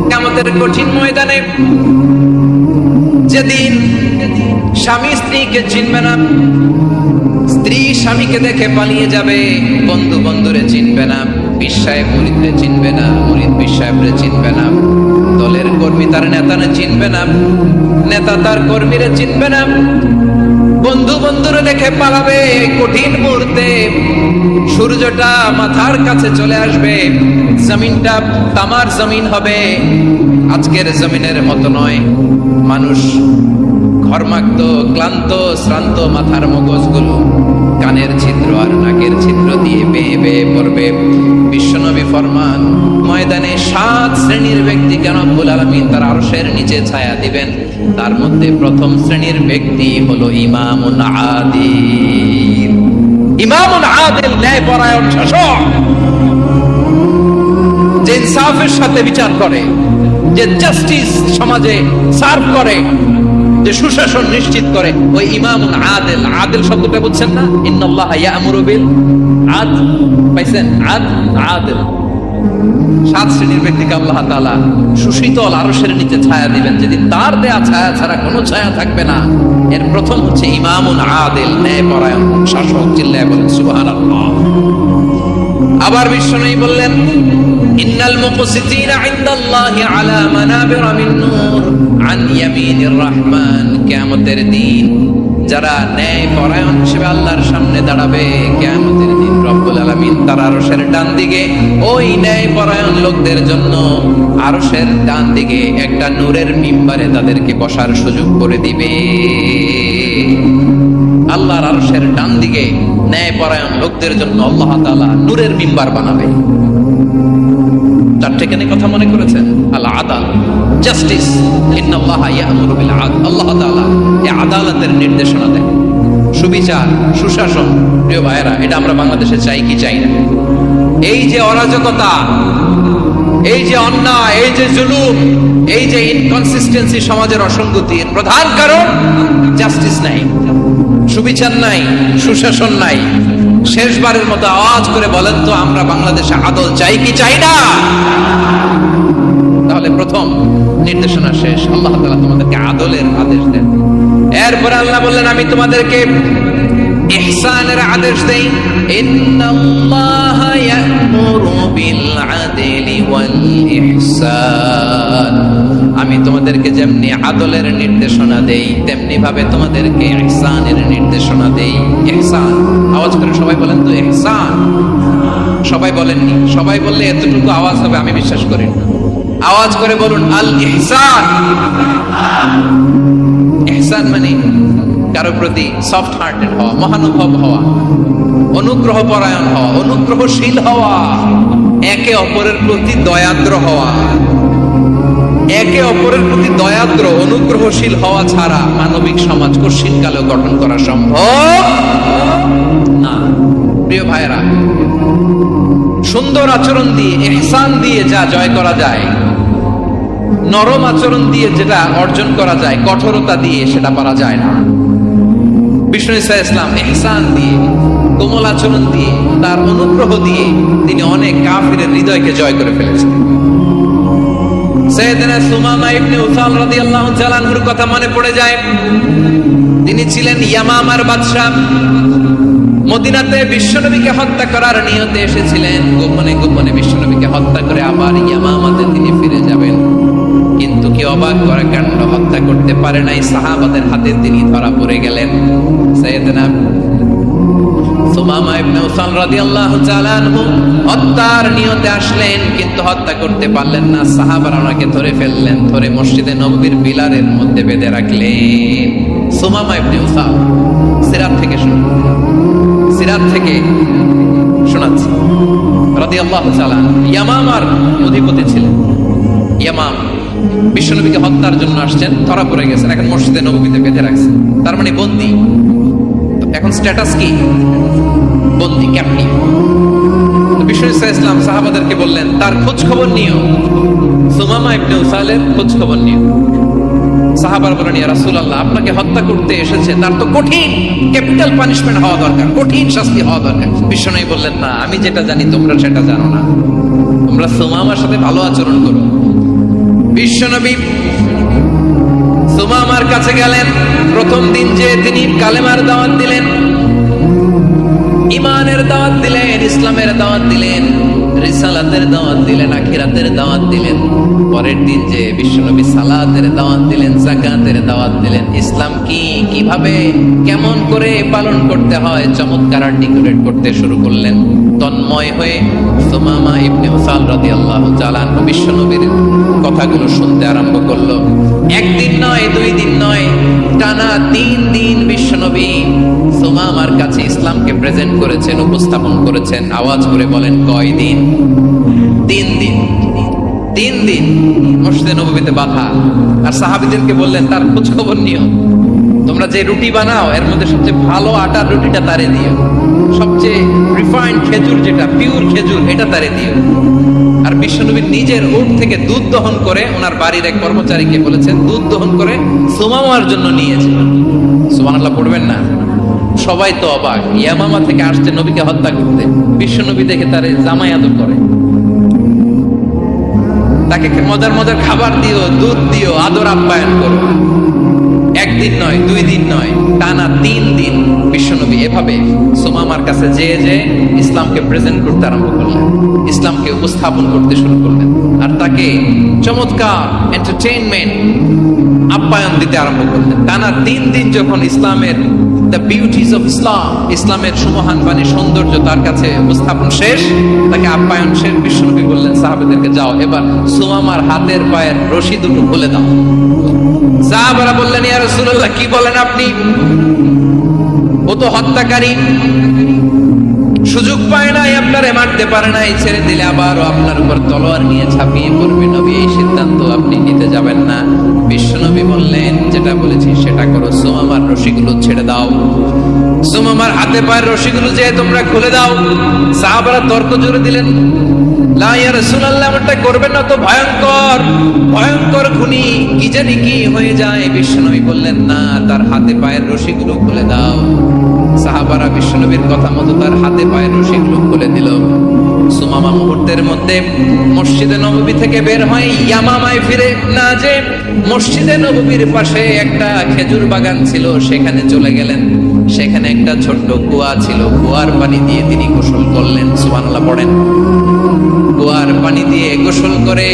কিয়ামতের কঠিন ময়দানে যেদিন স্বামী স্ত্রীকে চিনবে না, স্ত্রী স্বামীকে দেখে পালিয়ে যাবে, বন্ধু বন্ধুরে চিনবে না, পীর সাহেব মুরিদরে চিনবে না, মুরিদ পীর সাহেবরে চিনবে না, দলের কর্মী তার নেতারে চিনবে না, নেতা তার কর্মীরে চিনবে না, বন্ধু বন্ধুরে দেখে পালাবে। কঠিন মুহূর্তে সূর্যটা মাথার কাছে চলে আসবে, জমিনটা তামার জমিন হবে, আজকের জমিনের মতো নয়। মানুষ ঘর্মাক্ত, ক্লান্ত, শ্রান্ত মাথার মগজগুলো কানের ছিদ্র আর নাকের ছিদ্র দিয়ে বেয়ে বেয়ে পড়বে। বিশ্বনবী ফরমান, ময়দানে 7 শ্রেণীর ব্যক্তিকে রব্বুল আলামিন তার আরশের নিচে ছায়া দিবেন। তার মধ্যে প্রথম শ্রেণীর ব্যক্তি হলো ইমামুন আদিল। ইমামুন আদিল, ন্যায়পরায়ণ শাসক, যে ইনসাফের সাথে বিচার করে, যে জাস্টিস সমাজে সার্ভ করে, যে সুশাসন নিশ্চিত করে, ওই ইমামুন আদিল। আদিল শব্দটা বুঝছেন না? ইন্নাল্লাহা ইয়া'মুরু বিল আদল, পাইছেন? আদিল। 7 শ্রেণীর ব্যক্তিকে আল্লাহ তাআলা সুশীতল আরশের নিচে ছায়া দিবেন, যেদিন তার দেয়া ছায়া ছাড়া কোনো ছায়া থাকবে না। এর প্রথম হচ্ছে ইমামুন আদিল, ন্যায়পরায়ণ শাসক। চিল্লায় বলেন সুবহানাল্লাহ। আবার বিশ্বনবী বললেন, ইন্নাল মুকসিতিনা ইনদাল্লাহি আলা মানাবিরা মিন নূর আন ইয়ামিনির রহমান। কিয়ামতের দিন যারা ন্যায়পরায়ণ হিসেবে আল্লাহর সামনে দাঁড়াবে, কিয়ামতের দিন রব্বুল আলামিন তার আরশের ডান দিকে ওই ন্যায়পরায়ণ লোকদের জন্য আরশের ডান দিকে একটা নূরের মিম্বারে তাদেরকে বসার সুযোগ করে দিবে। আল্লাহর আরশের ডান দিকে ন্যায়পরায়ণ লোকদের জন্য আল্লাহ তাআলা নূরের মিম্বার বানাবে। 4টে কেন কথা মনে করেছেন? আল আদাল, জাস্টিস। ইন্নাল্লাহা ইয়া'মুরু বিল আদল। আল্লাহ তাআলা এই আদালতের নির্দেশনা দেন, সুবিচার, সুশাসন। প্রিয় ভাইয়েরা, এটা আমরা বাংলাদেশে চাই কি চাই না? এই যে অরাজকতা, এই যে অন্যায়, এই যে জুলুম, এই যে ইনকনসিস্টেন্সি সমাজের অসঙ্গতির প্রধান কারণ জাস্টিস নাই, সুবিচার নাই, সুশাসন নাই। শেষবারের মতো আওয়াজ করে বলেন তো, আমরা বাংলাদেশে আদল চাই কি চাই না? তাহলে প্রথম নির্দেশনা শেষ। আল্লাহ তাআলা তোমাদেরকে আদলের আদেশ দেন। এরপর আল্লাহ বললেন, আমি তোমাদেরকে ইহসানের আদেশ দেই। ইন্নাল্লাহা ইয়া'মুরু বিল আদলি ওয়াল ইহসান। আমি তোমাদেরকে যেমনি আদলের নির্দেশনা দেই, তেমনি ভাবে তোমাদেরকে ইহসানের নির্দেশনা দেই। ইহসান, আওয়াজ করে সবাই বলেন তো ইহসান। সবাই বলেননি? সবাই বললে এতটুকু আওয়াজ হবে আমি বিশ্বাস করি না। আওয়াজ করে বলুন আল ইহসান। ইহসান মানে কারো প্রতি সফট হার্টেড হওয়া, মহানুভব হওয়া, অনুগ্রহ পরায়ণ হওয়া, অনুগ্রহশীল হওয়া, একে অপরের প্রতি দয়াদ্র হওয়া। একে অপরের প্রতি দয়াদ্র, অনুগ্রহশীল হওয়া ছাড়া মানবিক সমাজ কঠিনকালেও গঠন করা সম্ভব না। প্রিয় ভাইয়েরা, সুন্দর আচরণ দিয়ে, ইহসান দিয়ে যা জয় করা যায়, নরম আচরণ দিয়ে যেটা অর্জন করা যায়, কঠোরতা দিয়ে সেটা পারা যায় না। বিষ্ণু ঈসা ইসলাম ইহসান দিয়ে, কোমল আচরণ দিয়ে, তার অনুগ্রহ দিয়ে তিনি অনেক কাফিরের হৃদয়কে জয় করে ফেলেছেন। সাইয়েদনা সুমামা ইবনে উসাল রাদিয়াল্লাহু তাআলা আনহুর কথা মনে পড়ে যায়। তিনি ছিলেন ইয়ামামার বাদশা। মদিনাতে বিশ্বনবীকে হত্যা করার নিয়তে এসেছিলেন। গোপনে গোপনে বিশ্বনবীকে হত্যা করে আবার ইয়ামামাতে তিনি ফিরে যাবেন। কিন্তু কি অবাক করা কাণ্ড, হত্যা করতে পারে নাই, সাহাবাদের হাতে তিনি ধরা পড়ে গেলেন। সাইয়েদনা সুমামা ইবনে উসাল রাদিয়াল্লাহু তাআলা আনহু হত্যার নিয়তে আসলেন, কিন্তু হত্যা করতে পারলেন না। সাহাবারা ওনাকে ধরে ফেললেন, ধরে মসজিদে নববীর পিলারের মধ্যে বেঁধে রাখলেন। সুমামা ইবনে উসাল, সিরাত থেকে শুনুন, সিরাত থেকে শোনাচ্ছি। রাদিয়াল্লাহু তাআলা ইয়ামামার অধিপতি ছিলেন। ইয়ামাম বিশ্বনবীকে হত্যার জন্য আসছেন, ধরা পড়ে গেছেন, এখন মসজিদে নববীতে বেঁধে রাখছেন, তার মানে বন্দী। এখন স্ট্যাটাস কি? বন্দী, ক্যাপ্টিভ। বিষ্ণু ঈসা ইসলাম সাহাবাদেরকে বললেন, তার খোঁজ খবর নিও, সুমামা ইবনে উসালের খোঁজ খবর নিও। সাহাবারা বলেন, ইয়া রাসূলুল্লাহ, আপনাকে হত্যা করতে এসেছে, তার তো কঠিন ক্যাপিটাল পানিশমেন্ট হওয়া দরকার, কঠিন শাস্তি হওয়া দরকার। বিশ্বনবী বললেন, না, আমি যেটা জানি তোমরা সেটা জানো না। তোমরা সুমামার সাথে ভালো আচরণ করো, বিশ্বনবী সুমামার কাছে গেলেন। প্রথম দিন যে তিনি কালেমার দাওয়াত দিলেন, ইমানের দাওয়াত দিলেন, ইসলামের দাওয়াত দিলেন, রিসালাতের দাওয়াত দিলেন, আখিরাতের দাওয়াত দিলেন। পরের দিন যে বিশ্বনবী সালাতের দাওয়াত দিলেন, যাকাতের দাওয়াত দিলেন, ইসলাম কি, কিভাবে, কেমন করে পালন করতে হয় চমৎকার আর্টিকুলেট করতে শুরু করলেন। তন্ময় হয়ে সুমামা ইবনে উসাল রাদিয়াল্লাহু তাআলা আনহু বিশ্বনবীর কথাগুলো শুনতে আরম্ভ করলো। একদিন নয়, 2 দিন নয়, টানা 3 দিন বিশ্বনবী সুমামার কাছে ইসলামকে প্রেজেন্ট করেছেন, উপস্থাপন করেছেন। আওয়াজ করে বলেন, কয় দিন? 3 দিন। 3 দিন মসজিদে নববীতে বাধা। আর সাহাবীদেরকে বললেন, তার খোঁজ খবর নিও। তোমরা যে রুটি বানাও এর মধ্যে সবচেয়ে ভালো আটার রুটিটা তারে দিও, সবচেয়ে রিফাইন্ড খেজুর, যেটা পিওর খেজুর, এটা তারে দিও। আর বিশ্বনবী নিজের উট থেকে দুধ দহন করে ওনার বাড়ির এক কর্মচারীকে বলেছেন, দুধ দহন করে সুমামার জন্য নিয়েছে। সুবহানাল্লাহ পড়বেন না? সবাই তো অবাক, ইয়ামামা থেকে আসছে নবীকে হত্যা করতে, বিশ্বনবী দেখে তারে জামাই আদর করে, তাকে মজার মজার খাবার দিও, দুধ দিও, আদর আপ্যায়ন করো। একদিন নয়, 2 দিন নয়, টানা 3 দিন বিশ্বনবী এভাবে সুমামার কাছে যে ইসলামকে প্রেজেন্ট করতে আরম্ভ করলেন, ইসলামকে উপস্থাপন করতে শুরু করলেন। আর তাকে চমৎকার এন্টারটেইনমেন্ট, আপ্যায়ন দিতে আরম্ভ করলেন। টানা 3 দিন যখন ইসলামের দ্য বিউটিজ অফ ইসলাম, ইসলামের সুমহান বাণী, সৌন্দর্য তার কাছে উপস্থাপন শেষ, তাকে আপ্যায়ন শেষ, বিশ্বনবী বললেন সাহাবাদেরকে, যাও এবার সুমামার হাতের পায়ের রশি দুটো খুলে দাও। সাহাবারা বললেন, ইয়া রাসূলুল্লাহ, কি বলেন আপনি? ও তো হত্যাকারী, সুযোগ পায় নাই, আপনারে মারতে পারে নাই, ছেড়ে দিলে আবারও আপনার উপর তলোয়ার নিয়ে ঝাঁপিয়ে পড়বে। নবী, এই সিদ্ধান্ত আপনি নিতে যাবেন না। বিশ্বনবী বললেন, যেটা বলেছি সেটা করো, সুমামার রশিগুলো ছেড়ে দাও। সুমামার হাতে পায়ের রশিগুলো যে তোমরা খুলে দাও। সাহাবারা তর্ক জুড়ে দিলেন, লা ইয়া রাসূলুল্লাহ, এমনটা করবেন না তো, ভয়ঙ্কর ভয়ঙ্কর খুনি, কি জানি কি হয়ে যায়। বিশ্বনবী বললেন, না, তার হাতে পায়ের রশিগুলো খুলে দাও। সাহাবারা বিশ্বনবীর কথা মতো তার হাতে পায়ের রশিগুলো খুলে দিল। সুমামা মুহূর্তের মধ্যে মসজিদে নববী থেকে বের হয়, ইয়ামামায় ফিরে না যে মসজিদে নববীর পাশে একটা খেজুর বাগান ছিল, সেখানে চলে গেলেন। সেখানে একটা ছোট্ট কুয়া ছিল, কুয়ার পানি দিয়ে তিনি গোসল করলেন। সুবহানাল্লাহ পড়েন। কুয়ার পানি দিয়ে গোসল করে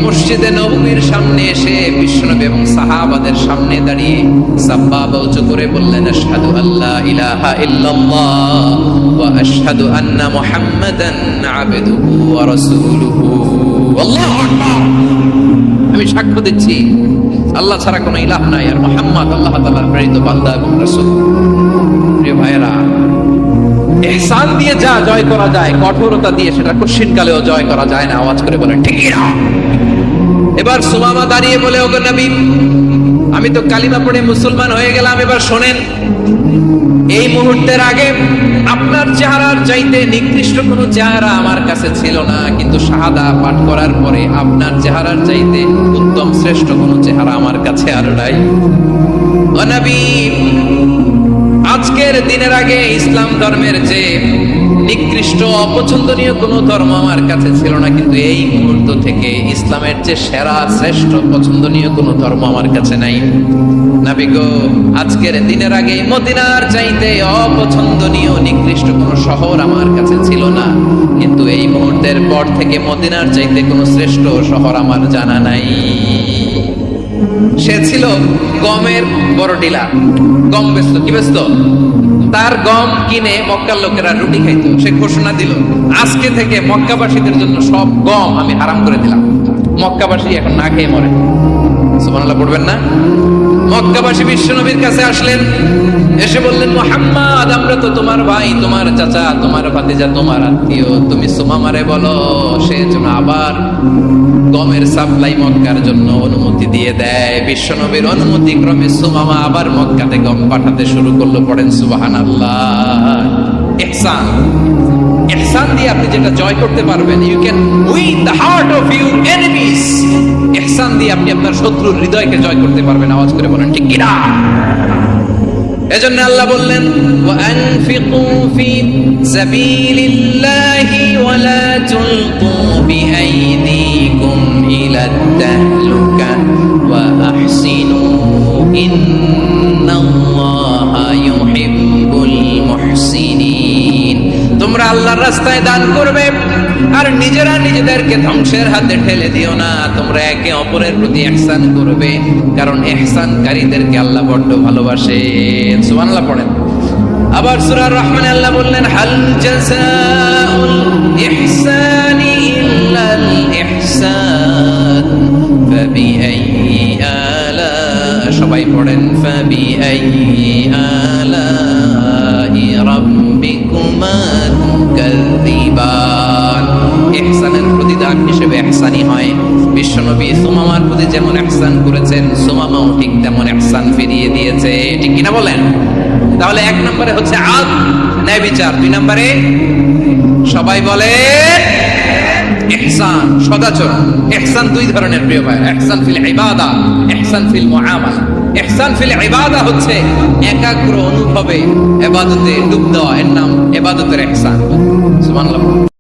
মসজিদে নববীর সামনে এসে বিশ্বনবী এবং সাহাবাদের সামনে দাঁড়িয়ে সাব্বাবা উঁচু করে বললেন, আশহাদু আল্লা ইলাহা ইল্লাল্লাহ ওয়া আশহাদু আন্না মুহাম্মাদান আবদুহু ওয়া রাসূলুহু। আল্লাহু আকবার। আমি সাক্ষ্য দিচ্ছি আল্লাহ ছাড়া কোনো ইলাহ নাই, আর মুহাম্মদ আল্লাহ তাআলার প্রেরিত বান্দা এবং রাসূল। প্রিয় ভাইয়েরা, ইহসান দিয়ে যা জয় করা যায়, কঠোরতা দিয়ে সেটা কঠিন কালেও জয় করা যায় না। আওয়াজ করে বলেন, ঠিক না? এবার সুমামা দাঁড়িয়ে বলে, ওগো নবী, আমি তো কালিমা পড়ে মুসলমান হয়ে গেলাম, এবার শোনেন, এই মুহূর্তের আগে আপনার চেহারার চাইতে নিকৃষ্ট কোনো চেহারা আমার কাছে ছিল না, কিন্তু শাহাদা পাঠ করার পরে আপনার চেহারার চাইতে উত্তম শ্রেষ্ঠ কোনো চেহারা আমার কাছে আর নাই। ও নবী, আজকের দিনের আগে ইসলাম ধর্মের যে নিকৃষ্ট অপছন্দনীয় কোনো ধর্ম আমার কাছে ছিল না, কিন্তু এই মুহূর্ত থেকে ইসলামের যে সেরা শ্রেষ্ঠ পছন্দনীয় কোনো ধর্ম আমার কাছে নাই। নবী গো, আজকের দিনের আগে মদিনার চাইতে অপছন্দনীয় নিকৃষ্ট কোনো শহর আমার কাছে ছিল না, কিন্তু এই মুহূর্তের পর থেকে মদিনার চাইতে কোনো শ্রেষ্ঠ শহর আমার জানা নাই। সে ছিল গমের বড় ডিলার, গম বেচতো। কি বেচতো? তার গম কিনে মক্কার লোকেরা রুটি খাইতো। সে ঘোষণা দিল, আজকে থেকে মক্কাবাসীদের জন্য সব গম আমি হারাম করে দিলাম, মক্কাবাসী এখন না খেয়ে মরে। সুবহানাল্লাহ পড়বেন না? মক্কাবাসী বিশ্বনবীর কাছে আসলেন, এসে বললেন, মুহাম্মদ, আমরা তো তোমার ভাই, তোমার চাচা, তোমার ভাতিজা, তোমার আত্মীয়, তুমি সুমামারে বলো সে যেন আবার গমের সাপ্লাই মক্কার জন্য অনুমতি দিয়ে দেয়। বিশ্বনবীর অনুমতি ক্রমে সুমামা আবার মক্কাতে গম পাঠাতে শুরু করলো। পড়েন সুবহানাল্লাহ। ইহসান, ইহসান দিয়ে আপনি যেটা জয় করতে পারবেন, you can win the heart of your enemies. ইহসান দিয়ে আপনি আপনার শত্রুর হৃদয়কে জয় করতে পারবেন। আওয়াজ করে বলেন, ঠিক কিনা? এজন্য আল্লাহ বললেন, ওয়া আনফিকু ফি সাবিলিল্লাহি ওয়া লা তুলকু বিআইদিকুম ইলাত তাহলুকা। তোমরা আল্লাহর রাস্তায় দান করবে আর নিজেরা নিজেদেরকে ধ্বংসের হাতে ঠেলে দিও না। তোমরা একে অপরের প্রতি ইহসান করবে, কারণ ইহসানকারীদেরকে আল্লাহ বড্ড ভালোবাসেন। সুবহানাল্লাহ পড়েন। আবার সূরা রহমানে আল্লাহ বললেন, হাল জাযাউল ইহসানি ইল্লাল ইহসান ফাবিআইয়ি আলা, সবাই পড়েন, ফাবিআইয়ি আলাই রাব্বিকুমা তুকাযযিবান। ইহসানের প্রতিদান হিসেবে ইহসানই হয়। বিশ্বনবী সুমামার প্রতি যেমন ইহসান করেছেন, সুমামাও ঠিক তেমন ইহসান ফিরিয়ে দিয়েছে। ঠিক কিনা বলেন? তাহলে এক নম্বরে হচ্ছে আদ, ন্যায় বিচার। দুই নম্বরে সবাই বলে ইহসান, সদাচরণ। ইহসান দুই ধরনের প্রিয় ভাই, ইহসান ফিল ইবাদা, ইহসান ফিল মুআমালা। ইহসান ফিল ইবাদা হচ্ছে একাগ্র অনুভবে ইবাদতে ডুব দেওয়া, এর নাম ইবাদতের ইহসান। সুবহানাল্লাহ।